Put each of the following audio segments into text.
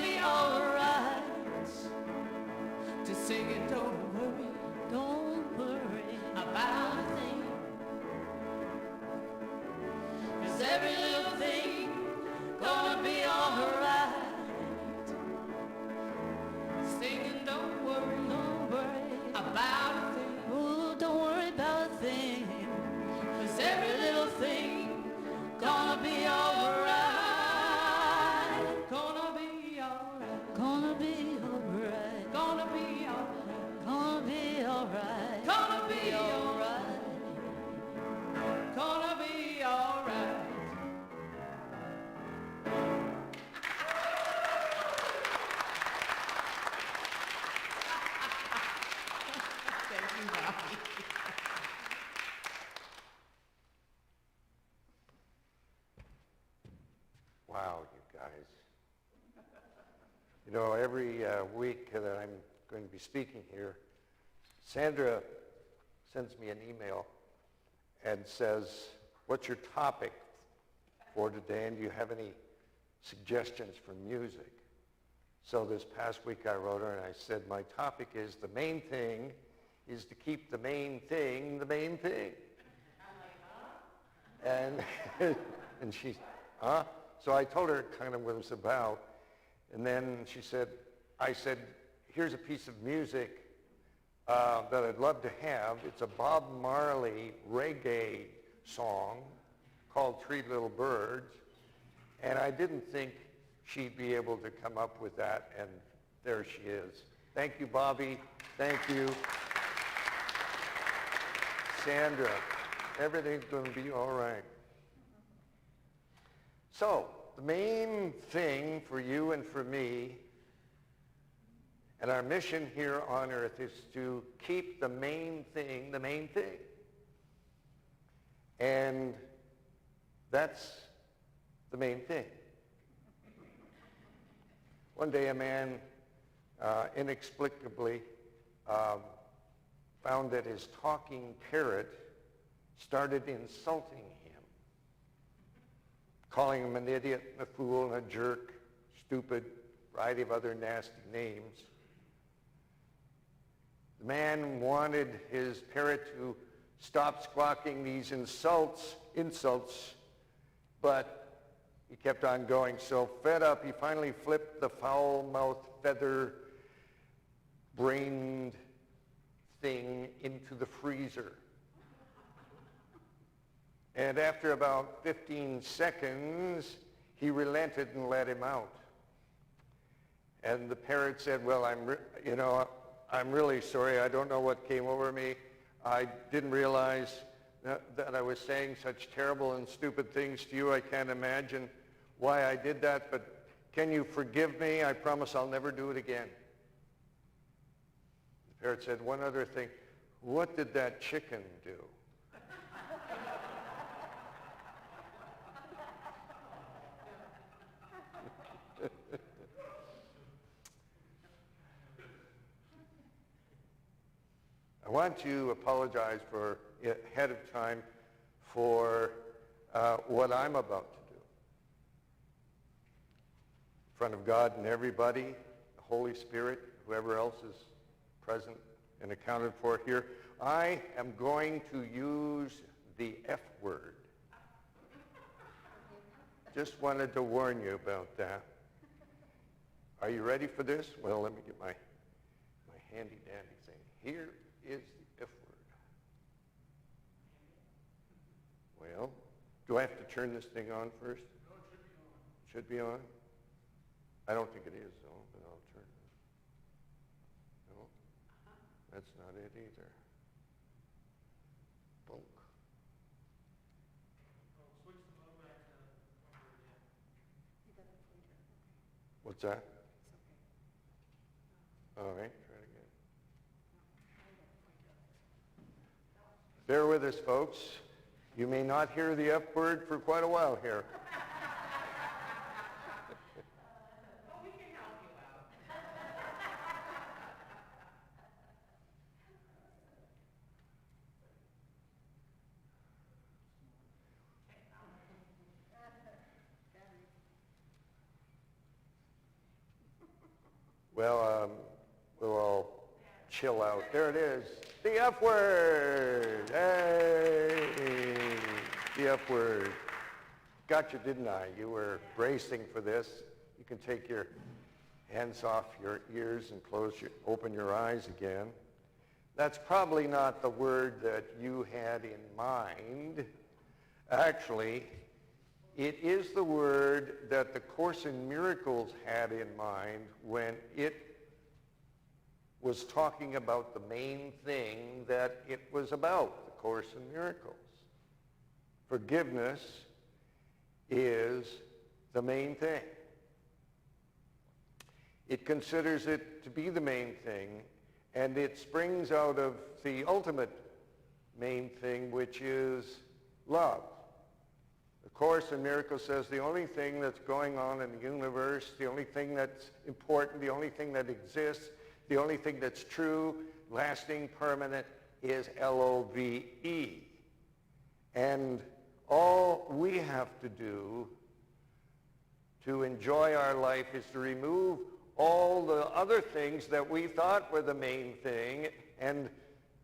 be alright. To sing it, don't worry about a thing. 'Cause every little thing gonna be alright. Singing, don't worry about a thing. Oh, don't worry about a thing. 'Cause every little thing gonna be alright. Gonna be alright. Gonna be alright. Gonna be alright. Gonna be alright. Gonna be alright. Gonna be alright. Thank you, Bobby. Wow, you guys. You know, every week that I'm going to be speaking here, Sandra sends me an email and says, what's your topic for today, and do you have any suggestions for music? So this past week I wrote her and I said, my topic is the main thing is to keep the main thing the main thing. And, and she, huh? So I told her kind of what it was about. And then I said, here's a piece of music that I'd love to have. It's a Bob Marley reggae song called Three Little Birds. And I didn't think she'd be able to come up with that, and there she is. Thank you, Bobby. Thank you. Sandra, everything's going to be all right. So, the main thing for you and for me, and our mission here on earth, is to keep the main thing the main thing. And that's the main thing. One day a man inexplicably found that his talking parrot started insulting him, calling him an idiot, a fool, and a jerk, stupid, variety of other nasty names. The man wanted his parrot to stop squawking these insults, but he kept on going. So fed up, he finally flipped the foul-mouthed, feather-brained thing into the freezer. And after about 15 seconds, he relented and let him out. And the parrot said, well, I'm really sorry. I don't know what came over me. I didn't realize that I was saying such terrible and stupid things to you. I can't imagine why I did that, but can you forgive me? I promise I'll never do it again. The parrot said, one other thing. What did that chicken do? I want to apologize ahead of time for what I'm about to do. In front of God and everybody, the Holy Spirit, whoever else is present and accounted for here, I am going to use the F word. Just wanted to warn you about that. Are you ready for this? Well, let me get my handy dandy thing. Here is the F word. Well, do I have to turn this thing on first? No, it should be on. Should be on? I don't think it is, though, but I'll turn it. No, that's not it either. Bunk. Oh, switch the mode back to number again. What's that? All right, try it again. Bear with us, folks. You may not hear the F word for quite a while here. We can help you out. Well, we'll all chill out. There it is. The F word. Hey, the F word. Got you, didn't I? You were bracing for this. You can take your hands off your ears and open your eyes again. That's probably not the word that you had in mind. Actually, it is the word that the Course in Miracles had in mind when it was talking about the main thing that it was about, the Course in Miracles. Forgiveness is the main thing. It considers it to be the main thing, and it springs out of the ultimate main thing, which is love. The Course in Miracles says the only thing that's going on in the universe, the only thing that's important, the only thing that exists, the only thing that's true, lasting, permanent, is L-O-V-E. And all we have to do to enjoy our life is to remove all the other things that we thought were the main thing and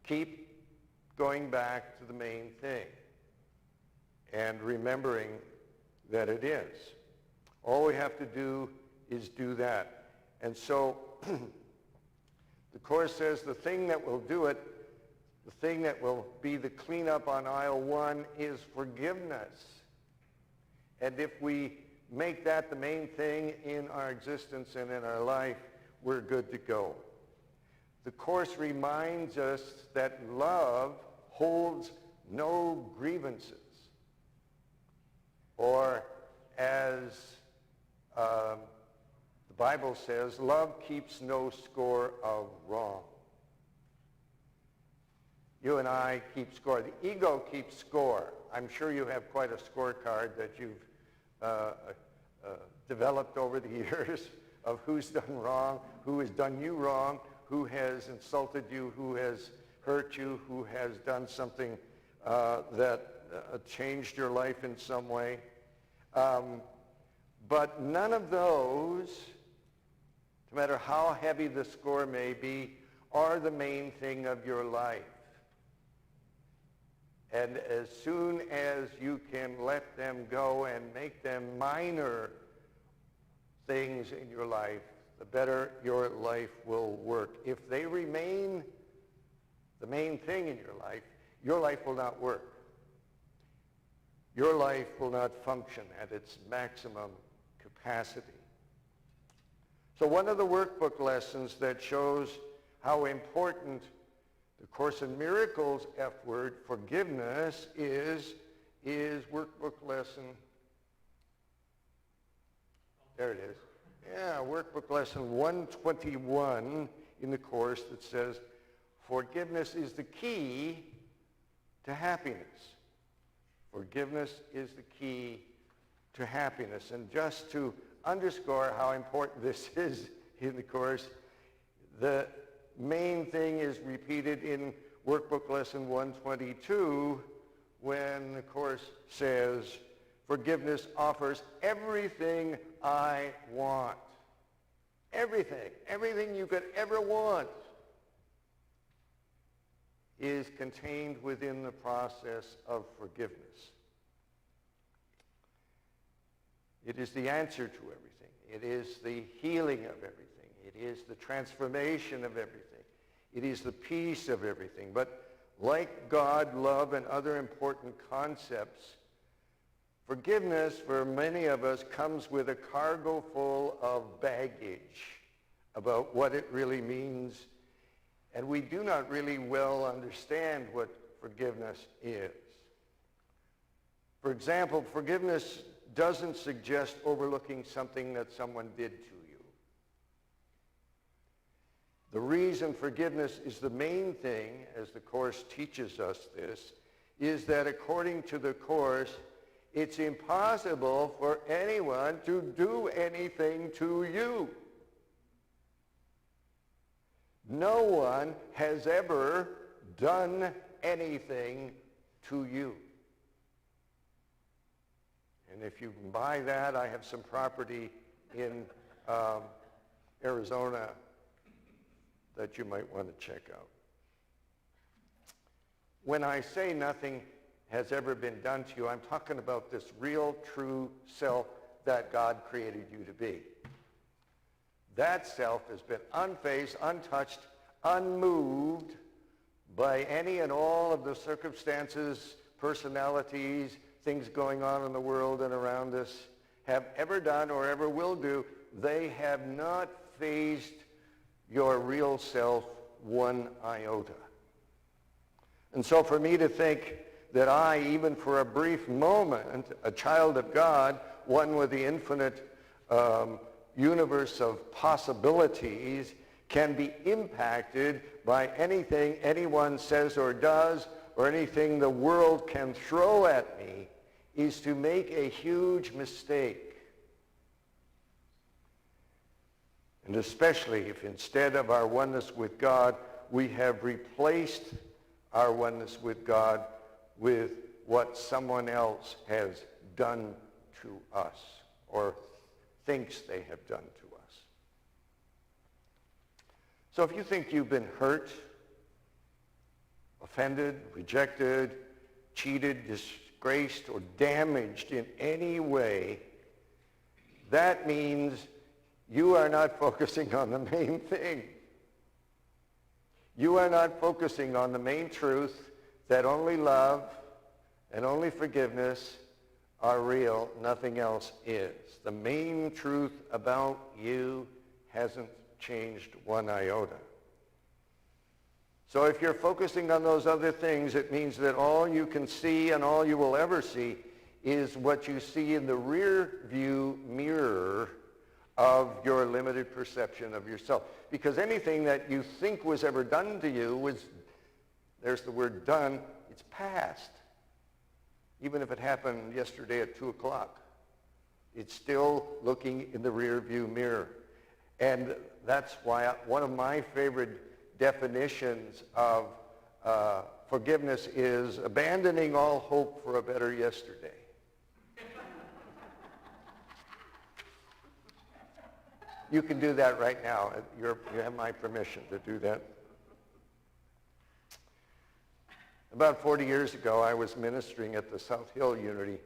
keep going back to the main thing and remembering that it is. All we have to do is do that. And so the Course says the thing that will do it, the thing that will be the cleanup on aisle one is forgiveness. And if we make that the main thing in our existence and in our life, we're good to go. The Course reminds us that love holds no grievances. Or as the Bible says, love keeps no score of wrong. You and I keep score. The ego keeps score. I'm sure you have quite a scorecard that you've developed over the years of who's done wrong, who has done you wrong, who has insulted you, who has hurt you, who has done something that changed your life in some way. But none of those, no matter how heavy the score may be, are the main thing of your life. And as soon as you can let them go and make them minor things in your life, the better your life will work. If they remain the main thing in your life will not work. Your life will not function at its maximum capacity. So one of the workbook lessons that shows how important the Course in Miracles F word, forgiveness, is workbook lesson. There it is. Yeah, workbook lesson 121 in the Course that says, forgiveness is the key to happiness. Forgiveness is the key to happiness. And just to underscore how important this is in the Course, the main thing is repeated in workbook lesson 122 when the Course says, forgiveness offers everything I want. Everything. Everything you could ever want is contained within the process of forgiveness. It is the answer to everything. It is the healing of everything. It is the transformation of everything. It is the peace of everything. But like God, love, and other important concepts, forgiveness for many of us comes with a cargo full of baggage about what it really means. And we do not really well understand what forgiveness is. For example, forgiveness doesn't suggest overlooking something that someone did to you. The reason forgiveness is the main thing, as the Course teaches us this, is that according to the Course, it's impossible for anyone to do anything to you. No one has ever done anything to you. And if you can buy that, I have some property in Arizona that you might want to check out. When I say nothing has ever been done to you, I'm talking about this real, true self that God created you to be. That self has been unfazed, untouched, unmoved by any and all of the circumstances, personalities, things going on in the world and around us have ever done or ever will do. They have not fazed your real self one iota. And so for me to think that I, even for a brief moment, a child of God, one with the infinite universe of possibilities, can be impacted by anything anyone says or does, or anything the world can throw at me, is to make a huge mistake. And especially if instead of our oneness with God, we have replaced our oneness with God with what someone else has done to us or thinks they have done to us. So if you think you've been hurt, offended, rejected, cheated, disgraced, or damaged in any way, that means you are not focusing on the main thing. You are not focusing on the main truth that only love and only forgiveness are real, nothing else is. The main truth about you hasn't changed one iota. So if you're focusing on those other things, it means that all you can see and all you will ever see is what you see in the rear view mirror of your limited perception of yourself. Because anything that you think was ever done to you was, there's the word done, it's past. Even if it happened yesterday at 2 o'clock, it's still looking in the rear view mirror. And that's why one of my favorite definitions of forgiveness is abandoning all hope for a better yesterday. You can do that right now. You have my permission to do that. About 40 years ago, I was ministering at the South Hill Unity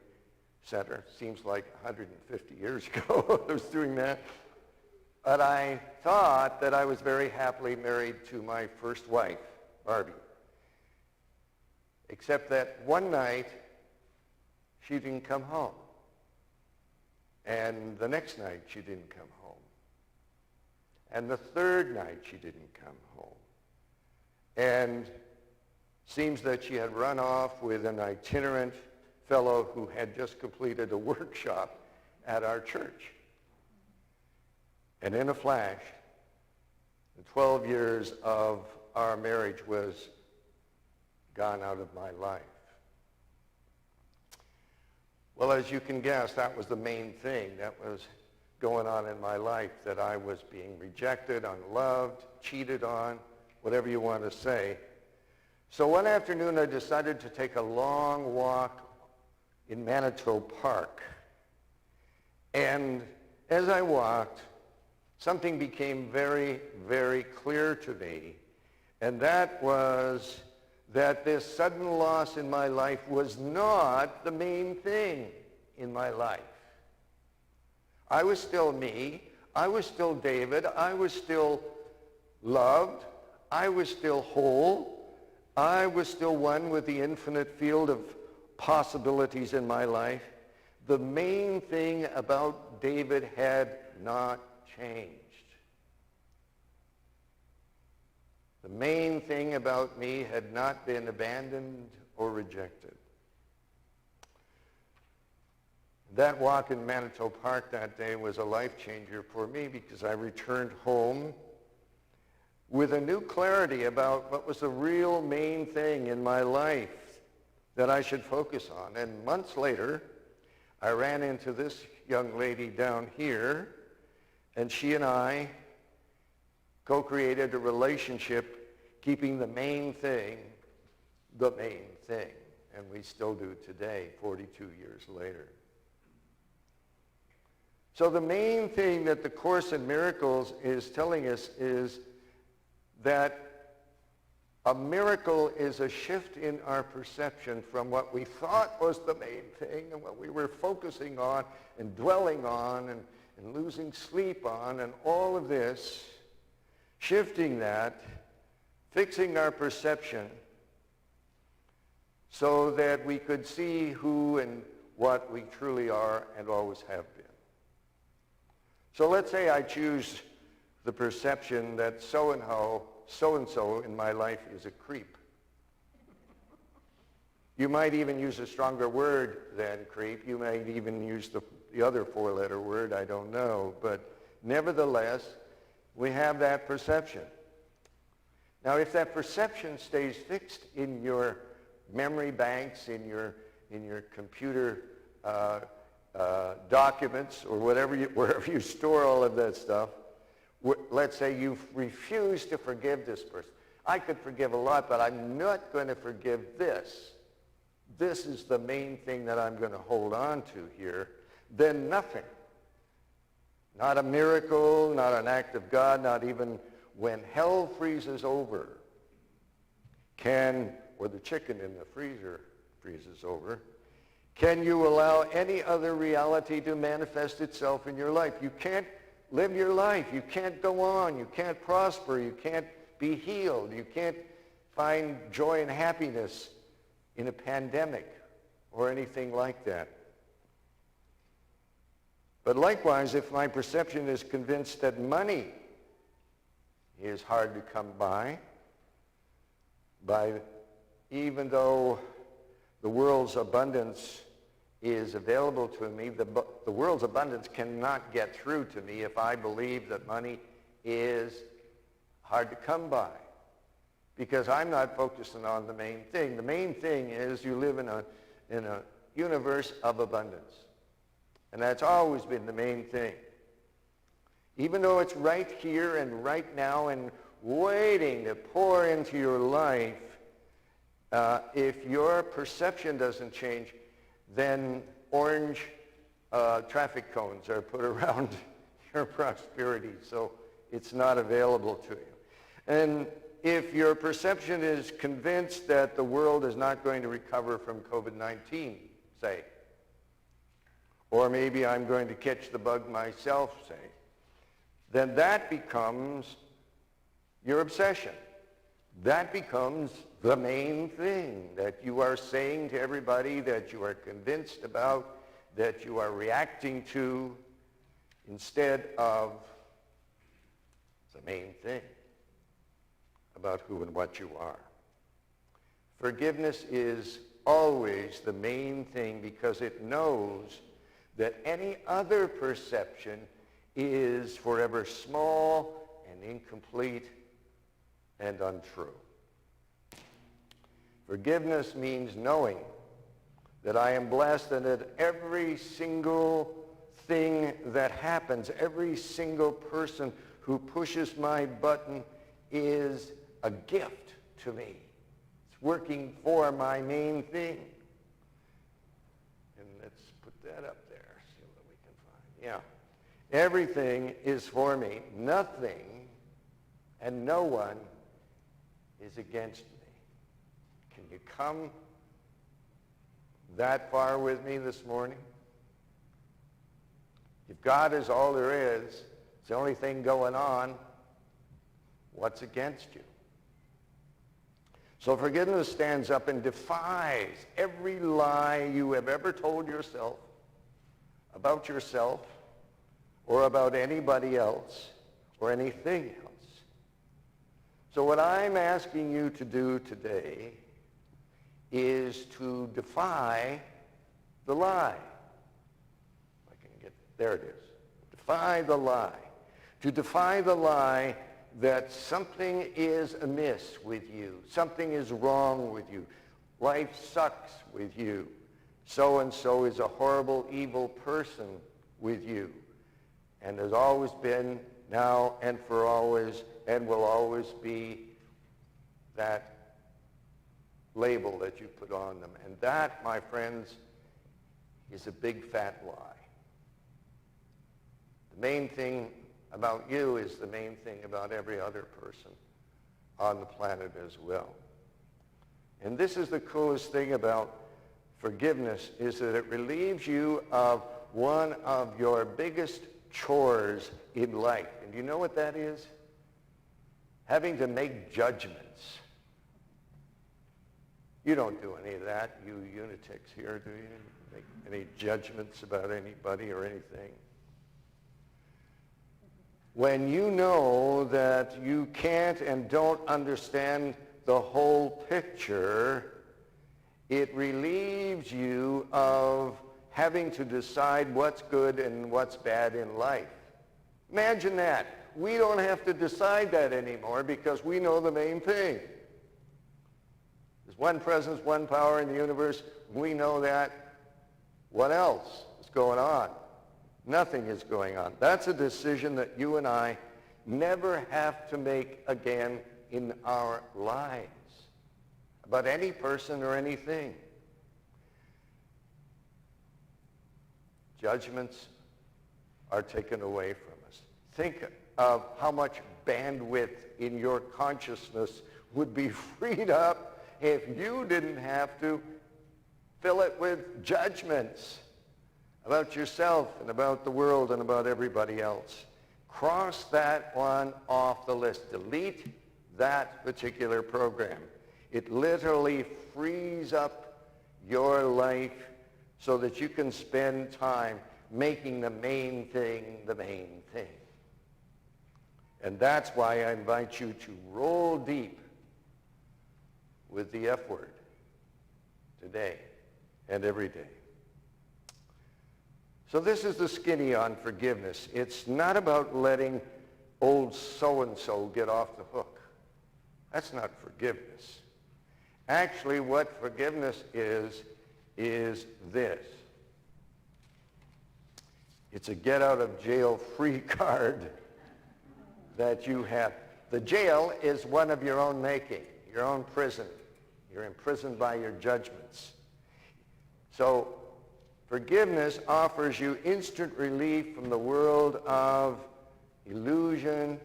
Center. Seems like 150 years ago I was doing that. But I thought that I was very happily married to my first wife, Barbie. Except that one night, she didn't come home. And the next night, she didn't come home. And the third night, she didn't come home. And seems that she had run off with an itinerant fellow who had just completed a workshop at our church. And in a flash, the 12 years of our marriage was gone out of my life. Well, as you can guess, that was the main thing that was going on in my life, that I was being rejected, unloved, cheated on, whatever you want to say. So one afternoon I decided to take a long walk in Manitou Park. And as I walked, something became very, very clear to me. And that was that this sudden loss in my life was not the main thing in my life. I was still me. I was still David. I was still loved. I was still whole. I was still one with the infinite field of possibilities in my life. The main thing about David had not changed. The main thing about me had not been abandoned or rejected. That walk in Manitou Park that day was a life changer for me because I returned home with a new clarity about what was the real main thing in my life that I should focus on. And months later, I ran into this young lady down here, and she and I co-created a relationship keeping the main thing the main thing. And we still do today, 42 years later. So the main thing that the Course in Miracles is telling us is that a miracle is a shift in our perception from what we thought was the main thing and what we were focusing on and dwelling on and losing sleep on and all of this, shifting that, fixing our perception so that we could see who and what we truly are and always have been. So let's say I choose the perception that so-and-so in my life is a creep. You might even use a stronger word than creep. You might even use the other four-letter word, I don't know. But nevertheless, we have that perception. Now, if that perception stays fixed in your memory banks, in your computer documents, or wherever you store all of that stuff, let's say you refuse to forgive this person. I could forgive a lot, but I'm not going to forgive this. This is the main thing that I'm going to hold on to here. Then nothing. Not a miracle, not an act of God, not even when hell freezes over or the chicken in the freezer freezes over, can you allow any other reality to manifest itself in your life? You can't live your life. You can't go on. You can't prosper. You can't be healed. You can't find joy and happiness in a pandemic or anything like that. But likewise, if my perception is convinced that money is hard to come by even though the world's abundance is available to me, the world's abundance cannot get through to me if I believe that money is hard to come by, because I'm not focusing on the main thing. The main thing is you live in a universe of abundance, and that's always been the main thing. Even though it's right here and right now and waiting to pour into your life, if your perception doesn't change, then orange traffic cones are put around your prosperity, so it's not available to you. And if your perception is convinced that the world is not going to recover from COVID-19, say, or maybe I'm going to catch the bug myself, say, then that becomes your obsession. That becomes the main thing that you are saying to everybody, that you are convinced about, that you are reacting to, instead of the main thing about who and what you are. Forgiveness is always the main thing because it knows that any other perception is forever small and incomplete and untrue. Forgiveness means knowing that I am blessed and that every single thing that happens, every single person who pushes my button is a gift to me. It's working for my main thing. And let's put that up there, see what we can find. Yeah. Everything is for me. Nothing and no one is against me. Can you come that far with me this morning? If God is all there is, it's the only thing going on, what's against you? So forgiveness stands up and defies every lie you have ever told yourself or about anybody else or anything else. So what I'm asking you to do today is to defy the lie. If I can get, there it is. Defy the lie. To defy the lie that something is amiss with you. Something is wrong with you. Life sucks with you. So-and-so is a horrible, evil person with you. And has always been, now and for always, and will always be that label that you put on them. And that, my friends, is a big fat lie. main thing about you is the main thing about every other person on the planet as well. And this is the coolest thing about forgiveness, is that it relieves you of one of your biggest chores in life. And do you know what that is? Having to make judgments. You don't do any of that, you lunatics here, do you? Make any judgments about anybody or anything. When you know that you can't and don't understand the whole picture, it relieves you of having to decide what's good and what's bad in life. Imagine that. We don't have to decide that anymore because we know the main thing. There's one presence, one power in the universe. We know that. What else is going on? Nothing is going on. That's a decision that you and I never have to make again in our lives about any person or anything. Judgments are taken away from us. Think of how much bandwidth in your consciousness would be freed up if you didn't have to fill it with judgments about yourself and about the world and about everybody else. Cross that one off the list. Delete that particular program. It literally frees up your life so that you can spend time making the main thing the main thing. And that's why I invite you to roll deep with the F word today and every day. So this is the skinny on forgiveness. It's not about letting old so-and-so get off the hook. That's not forgiveness. Actually, what forgiveness is this. It's a get-out-of-jail-free card that you have. The jail is one of your own making, your own prison. You're imprisoned by your judgments. So forgiveness offers you instant relief from the world of illusion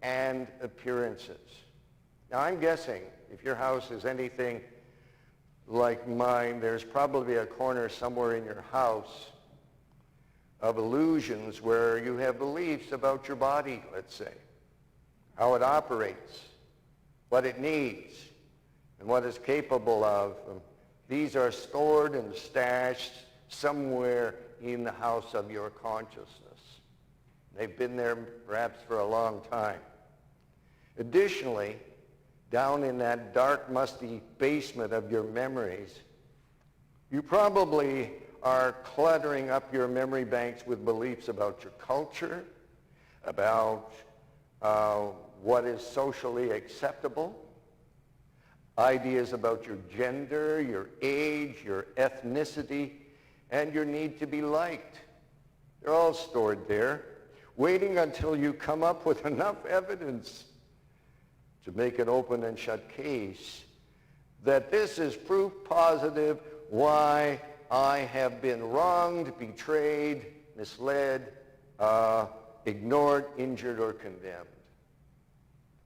and appearances. Now, I'm guessing if your house is anything like mine, there's probably a corner somewhere in your house of illusions where you have beliefs about your body, let's say, how it operates, what it needs, and what it's capable of. These are stored and stashed somewhere in the house of your consciousness. They've been there perhaps for a long time. Additionally, down in that dark, musty basement of your memories, you probably are cluttering up your memory banks with beliefs about your culture, about what is socially acceptable, ideas about your gender, your age, your ethnicity, and your need to be liked. They're all stored there, waiting until you come up with enough evidence to make an open and shut case that this is proof positive why I have been wronged, betrayed, misled, ignored, injured, or condemned.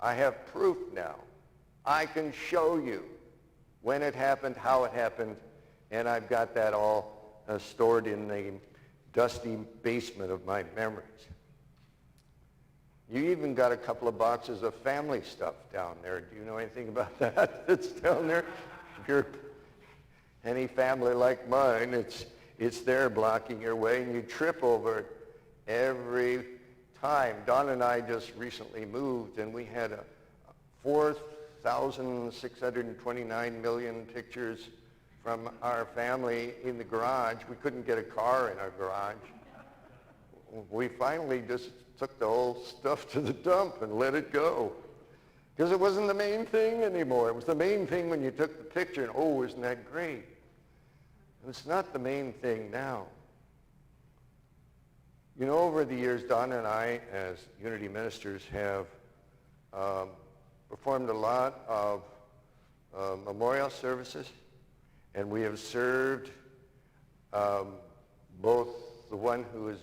I have proof now. I can show you when it happened, how it happened, and I've got that all stored in the dusty basement of my memories. You even got a couple of boxes of family stuff down there. Do you know anything about that that's down there? If you're any family like mine, it's there blocking your way, and you trip over it every time. Don and I just recently moved, and we had 4,629 million pictures from our family in the garage. We couldn't get a car in our garage. We finally just took the whole stuff to the dump and let it go. Because it wasn't the main thing anymore. It was the main thing when you took the picture and, oh, isn't that great? And it's not the main thing now. You know, over the years, Donna and I, as Unity ministers, have performed a lot of memorial services, and we have served both the one who has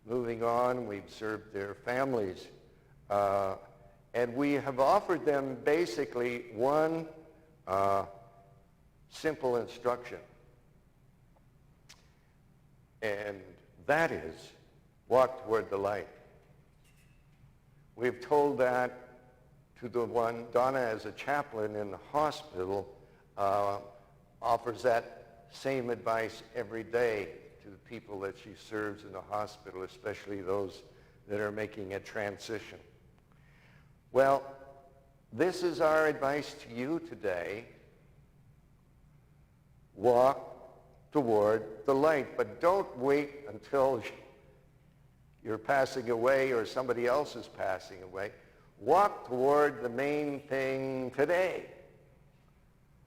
moving on. We've served their families. And we have offered them basically one simple instruction. And that is, walk toward the light. We've told that to the one, Donna as a chaplain in the hospital, offers that same advice every day to the people that she serves in the hospital, especially those that are making a transition. Well, this is our advice to you today. Walk toward the light, but don't wait until you're passing away or somebody else is passing away. Walk toward the main thing today.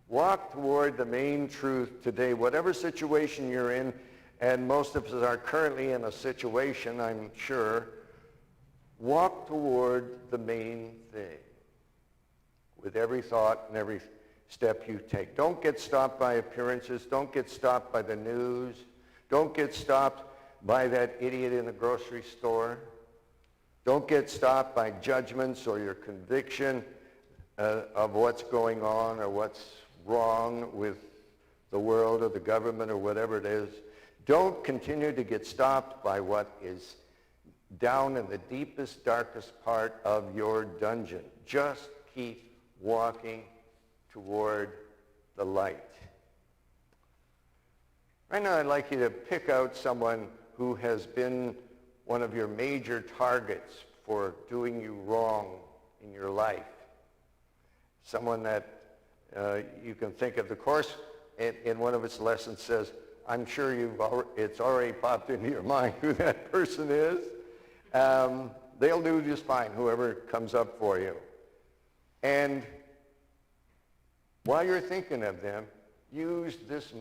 Walk toward the main truth today. Whatever situation you're in, and most of us are currently in a situation, I'm sure, walk toward the main thing with every thought and every step you take. Don't get stopped by appearances. Don't get stopped by the news. Don't get stopped by that idiot in the grocery store. Don't get stopped by judgments or your conviction of what's going on or what's wrong with the world or the government or whatever it is. Don't continue to get stopped by what is down in the deepest, darkest part of your dungeon. Just keep walking toward the light. Right now, I'd like you to pick out someone who has been one of your major targets for doing you wrong in your life. Someone that you can think of. The course in one of its lessons says, I'm sure it's already popped into your mind who that person is. They'll do just fine, whoever comes up for you. And while you're thinking of them, use this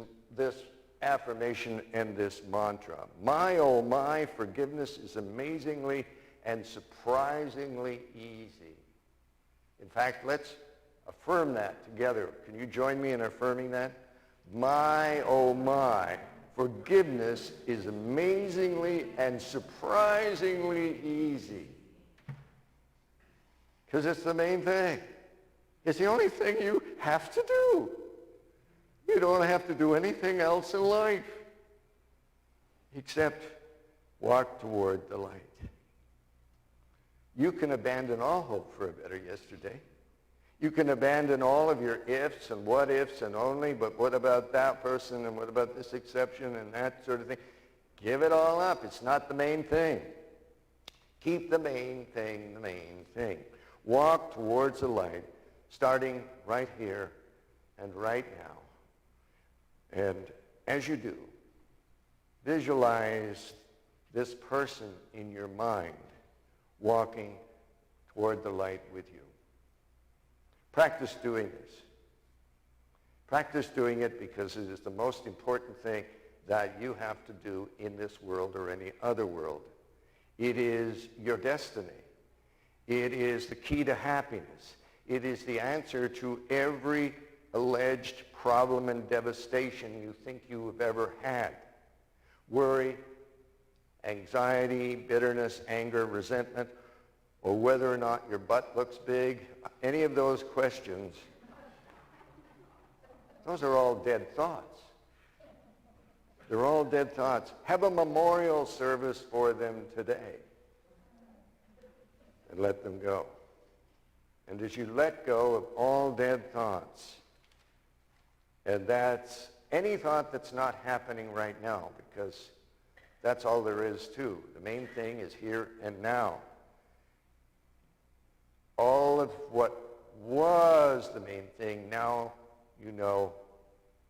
affirmation and this mantra. My, oh my, forgiveness is amazingly and surprisingly easy. In fact, let's affirm that together. Can you join me in affirming that? My, oh my, forgiveness is amazingly and surprisingly easy. Because it's the main thing. It's the only thing you have to do. You don't have to do anything else in life except walk toward the light. You can abandon all hope for a better yesterday. You can abandon all of your ifs and what ifs and only, but what about that person and what about this exception and that sort of thing. Give it all up. It's not the main thing. Keep the main thing the main thing. Walk towards the light, starting right here and right now. And as you do, visualize this person in your mind walking toward the light with you. Practice doing this. Practice doing it because it is the most important thing that you have to do in this world or any other world. It is your destiny. It is the key to happiness. It is the answer to every alleged problem and devastation you think you have ever had. Worry, anxiety, bitterness, anger, resentment, or whether or not your butt looks big, any of those questions, those are all dead thoughts. They're all dead thoughts. Have a memorial service for them today and let them go. And as you let go of all dead thoughts, and that's any thought that's not happening right now, because that's all there is to. The main thing is here and now. All of what was the main thing now, you know,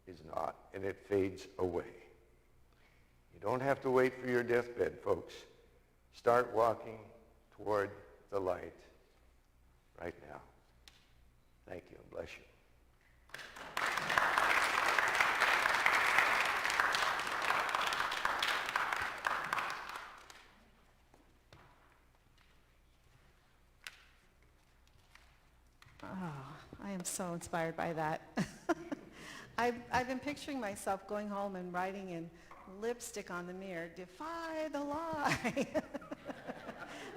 is not, and it fades away. You don't have to wait for your deathbed, folks. Start walking toward the light right now. Thank you and bless you. I am so inspired by that. I've been picturing myself going home and writing in lipstick on the mirror. Defy the lie.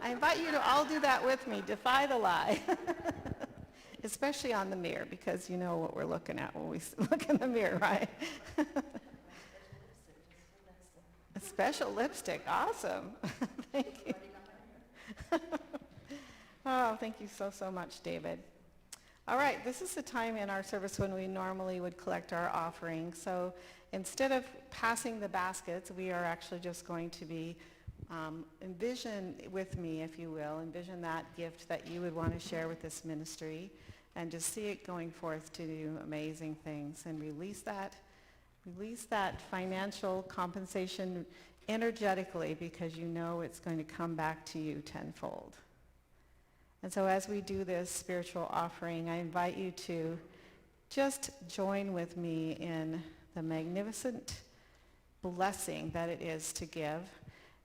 I invite you to all do that with me. Defy the lie. Especially on the mirror, because you know what we're looking at when we look in the mirror, right? A special lipstick. Awesome. Thank you. Oh, thank you so much, David. All right, this is the time in our service when we normally would collect our offering. So instead of passing the baskets, we are actually just going to be envision with me, if you will, envision that gift that you would want to share with this ministry and just see it going forth to do amazing things and release that financial compensation energetically, because you know it's going to come back to you tenfold. And so as we do this spiritual offering, I invite you to just join with me in the magnificent blessing that it is to give.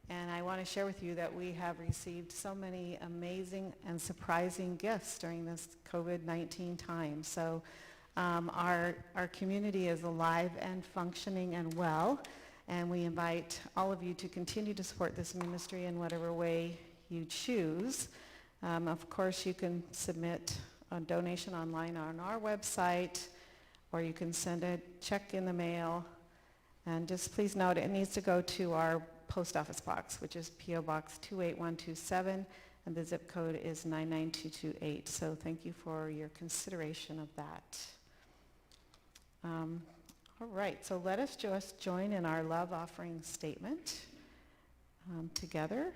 And I want to share with you that we have received so many amazing and surprising gifts during this COVID-19 time. So our community is alive and functioning and well, and we invite all of you to continue to support this ministry in whatever way you choose. Of course, you can submit a donation online on our website, or you can send a check in the mail. And just please note, it needs to go to our post office box, which is P.O. Box 28127, and the zip code is 99228. So thank you for your consideration of that. All right, so let us just join in our love offering statement together.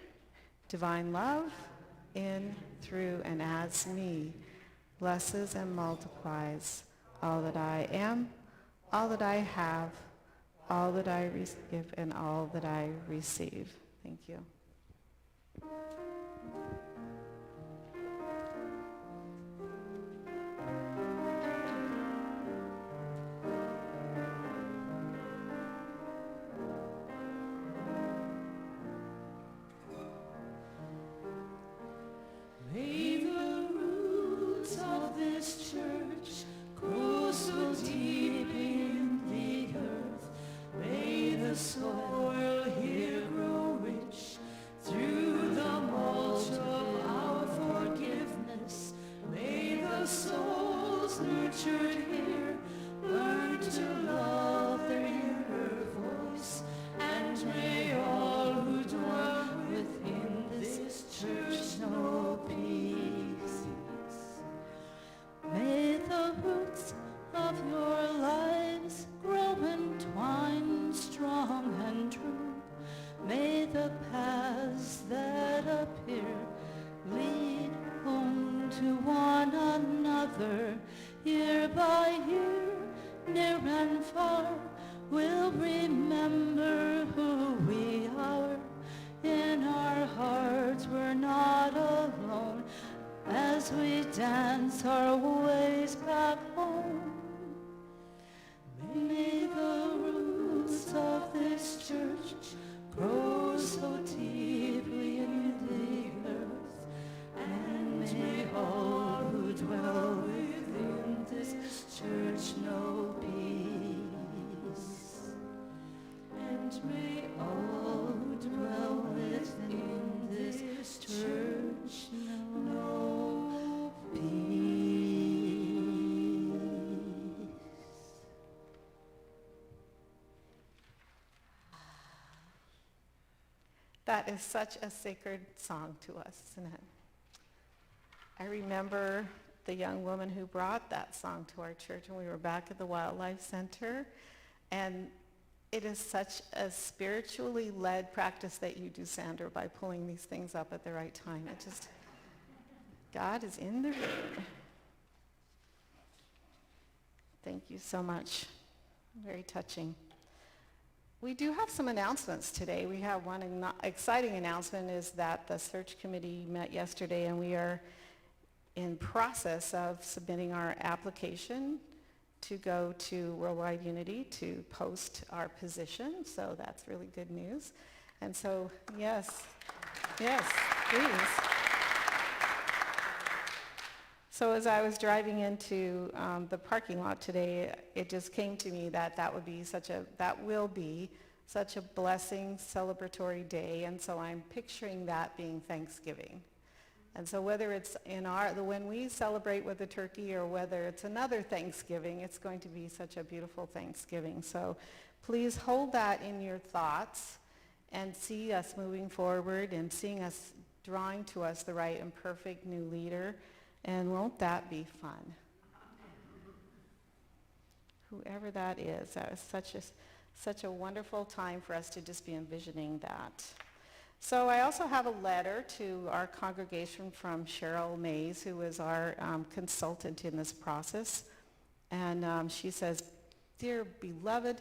Divine love in, through, and as me blesses and multiplies all that I am, all that I have, all that I give, and all that I receive. Thank you. May the roots of this church grow so deep in the earth. May the soil here grow rich through the mulch of our forgiveness. May the souls nurtured here learn to love their inner voice. And may all who dwell within this church know peace. May the roots of your lives grow entwined, strong and true. May the paths that appear lead home to one another. Year by year, near and far, we'll remember who we are. In our hearts we're not alone as we dance our ways back home. May the roots of this church grow so deeply in the earth, and may all who dwell within this church know peace. And may all who dwell within this church know peace. That is such a sacred song to us, isn't it? I remember the young woman who brought that song to our church when we were back at the Wildlife Center, and it is such a spiritually led practice that you do, Sandra, by pulling these things up at the right time. It just, God is in the room. Thank you so much. Very touching. We do have some announcements today. We have one exciting announcement is that the search committee met yesterday, and we are in process of submitting our application to go to Worldwide Unity to post our position. So that's really good news. And so, yes, please. So as I was driving into the parking lot today, it just came to me that that will be such a blessing, celebratory day, and so I'm picturing that being Thanksgiving. And so whether it's when we celebrate with a turkey or whether it's another Thanksgiving, it's going to be such a beautiful Thanksgiving. So please hold that in your thoughts and see us moving forward and seeing us drawing to us the right and perfect new leader. And won't that be fun? Whoever that is such a wonderful time for us to just be envisioning that. So I also have a letter to our congregation from Cheryl Mays, who is our consultant in this process. And she says, "Dear beloved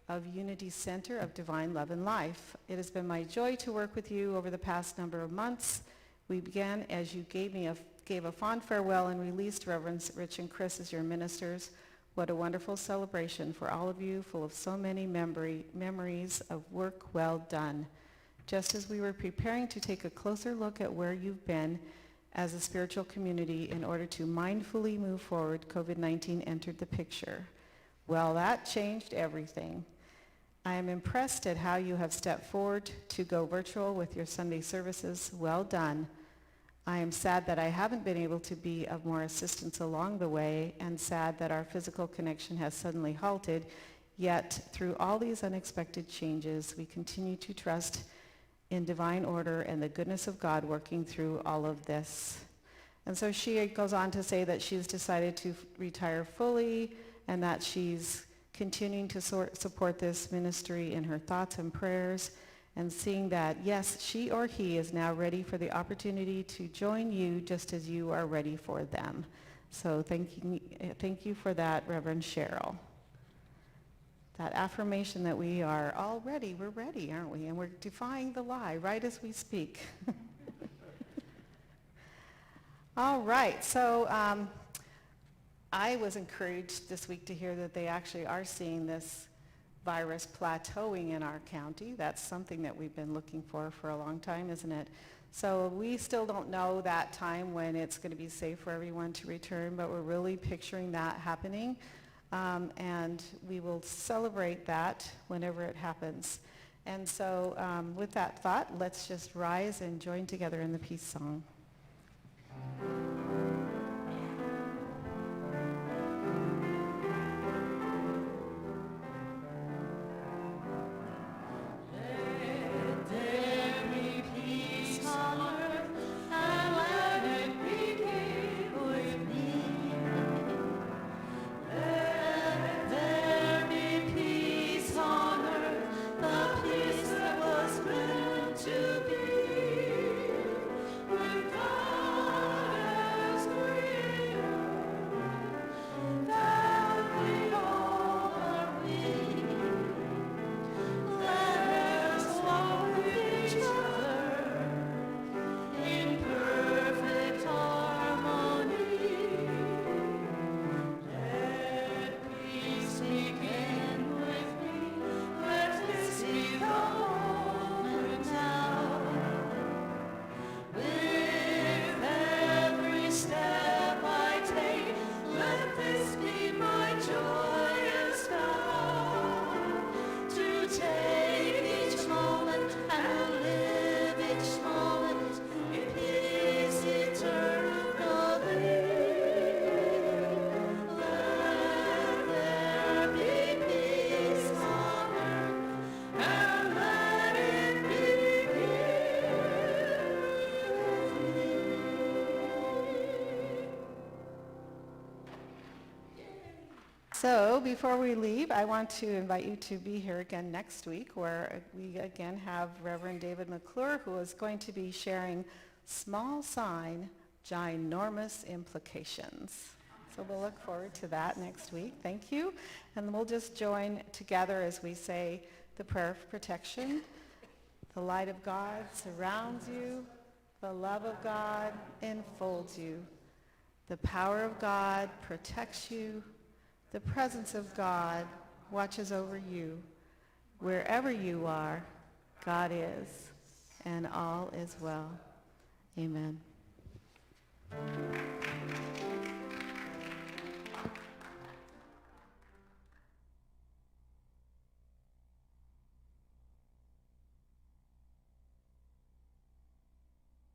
of Unity Center of Divine Love and Life, it has been my joy to work with you over the past number of months. We began as you gave a fond farewell and released Reverends Rich and Chris as your ministers. What a wonderful celebration for all of you, full of so many memories of work well done. Just as we were preparing to take a closer look at where you've been as a spiritual community in order to mindfully move forward, COVID-19 entered the picture. Well, that changed everything. I am impressed at how you have stepped forward to go virtual with your Sunday services. Well done. I am sad that I haven't been able to be of more assistance along the way, and sad that our physical connection has suddenly halted. Yet, through all these unexpected changes, we continue to trust in divine order and the goodness of God working through all of this." And so she goes on to say that she's decided to retire fully and that she's continuing to support this ministry in her thoughts and prayers, and seeing that, yes, she or he is now ready for the opportunity to join you just as you are ready for them. So thank you for that, Reverend Cheryl. That affirmation that we are all ready. We're ready, aren't we? And we're defying the lie right as we speak. All right, so I was encouraged this week to hear that they actually are seeing this virus plateauing in our county. That's something that we've been looking for a long time, isn't it? So we still don't know that time when it's going to be safe for everyone to return, but we're really picturing that happening. And we will celebrate that whenever it happens. And so with that thought, let's just rise and join together in the peace song. So before we leave, I want to invite you to be here again next week, where we again have Reverend David McClure, who is going to be sharing Small Sign, Ginormous Implications. So we'll look forward to that next week. Thank you. And we'll just join together as we say the prayer of protection. The light of God surrounds you. The love of God enfolds you. The power of God protects you. The presence of God watches over you. Wherever you are, God is, and all is well. Amen.